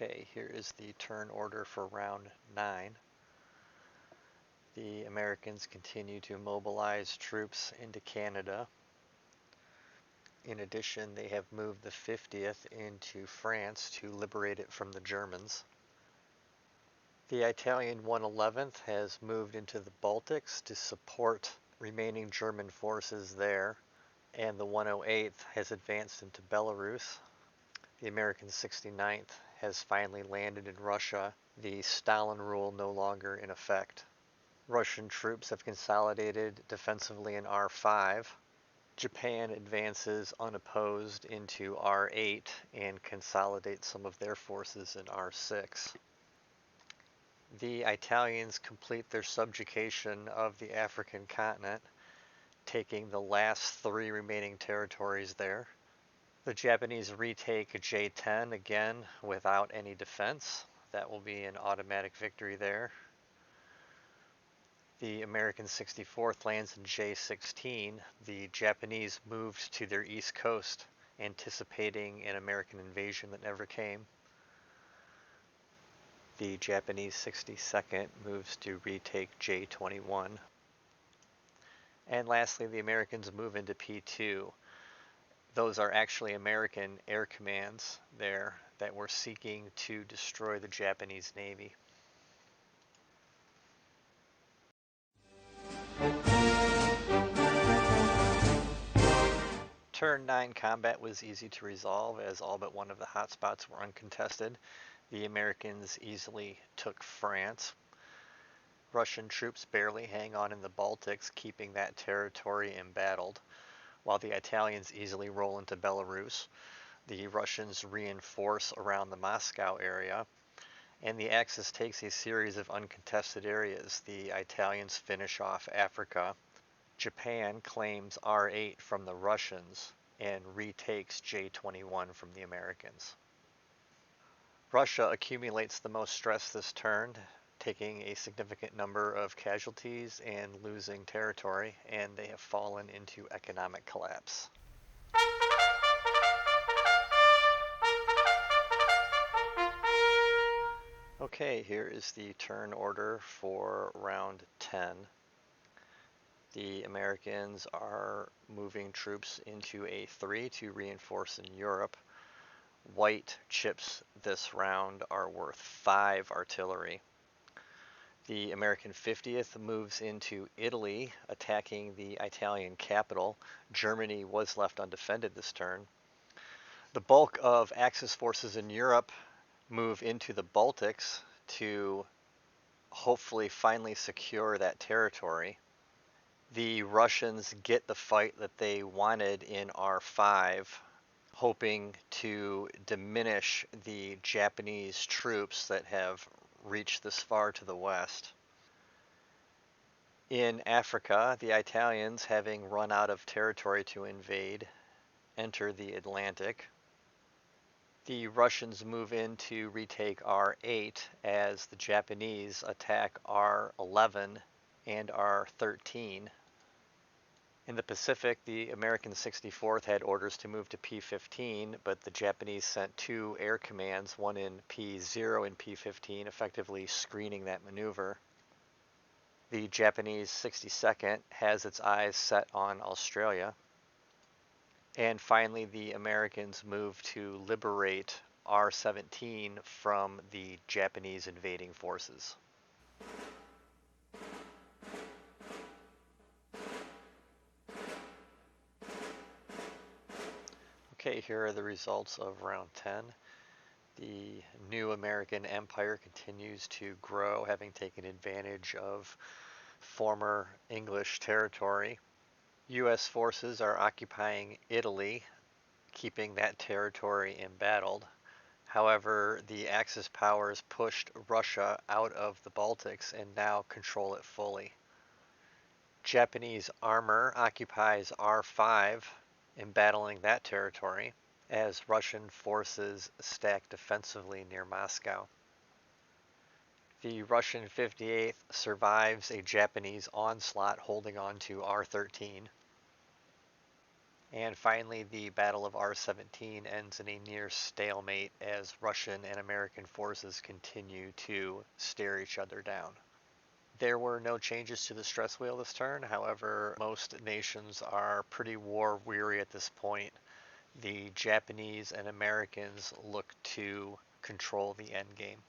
Okay, here is the turn order for round 9. The Americans continue to mobilize troops into Canada. In addition, they have moved the 50th into France to liberate it from the Germans. The Italian 111th has moved into the Baltics to support remaining German forces there, and the 108th has advanced into Belarus. The American 69th has finally landed in Russia, the Stalin rule no longer in effect. Russian troops have consolidated defensively in R5. Japan advances unopposed into R8 and consolidates some of their forces in R6. The Italians complete their subjugation of the African continent, taking the last 3 remaining territories there. The Japanese retake J10 again without any defense. That will be an automatic victory there. The American 64th lands in J16. The Japanese moved to their east coast, anticipating an American invasion that never came. The Japanese 62nd moves to retake J21. And lastly, the Americans move into P2. Those are actually American air commands there that were seeking to destroy the Japanese Navy. Turn 9 combat was easy to resolve as all but one of the hotspots were uncontested. The Americans easily took France. Russian troops barely hang on in the Baltics, keeping that territory embattled, while the Italians easily roll into Belarus. The Russians reinforce around the Moscow area, and the Axis takes a series of uncontested areas. The Italians finish off Africa. Japan claims R8 from the Russians and retakes J21 from the Americans. Russia accumulates the most stress this turn, taking a significant number of casualties and losing territory, and they have fallen into economic collapse. Okay, here is the turn order for round 10. The Americans are moving troops into A3 to reinforce in Europe. White chips this round are worth 5 artillery. The American 50th moves into Italy, attacking the Italian capital. Germany was left undefended this turn. The bulk of Axis forces in Europe move into the Baltics to hopefully finally secure that territory. The Russians get the fight that they wanted in R5, hoping to diminish the Japanese troops that have reached this far to the west. In Africa, the Italians, having run out of territory to invade, enter the Atlantic. The Russians move in to retake R8 as the Japanese attack R11 and R13. In the Pacific, the American 64th had orders to move to P15, but the Japanese sent 2 air commands, one in P0 and P15, effectively screening that maneuver. The Japanese 62nd has its eyes set on Australia. And finally, the Americans move to liberate R17 from the Japanese invading forces. Okay, here are the results of round 10. The new American empire continues to grow, having taken advantage of former English territory. U.S. forces are occupying Italy, keeping that territory embattled. However, the Axis powers pushed Russia out of the Baltics and now control it fully. Japanese armor occupies R5, embattling that territory, as Russian forces stack defensively near Moscow. The Russian 58th survives a Japanese onslaught holding on to R13. And finally, the Battle of R-17 ends in a near stalemate as Russian and American forces continue to stare each other down. There were no changes to the stress wheel this turn. However, most nations are pretty war weary at this point. The Japanese and Americans look to control the endgame.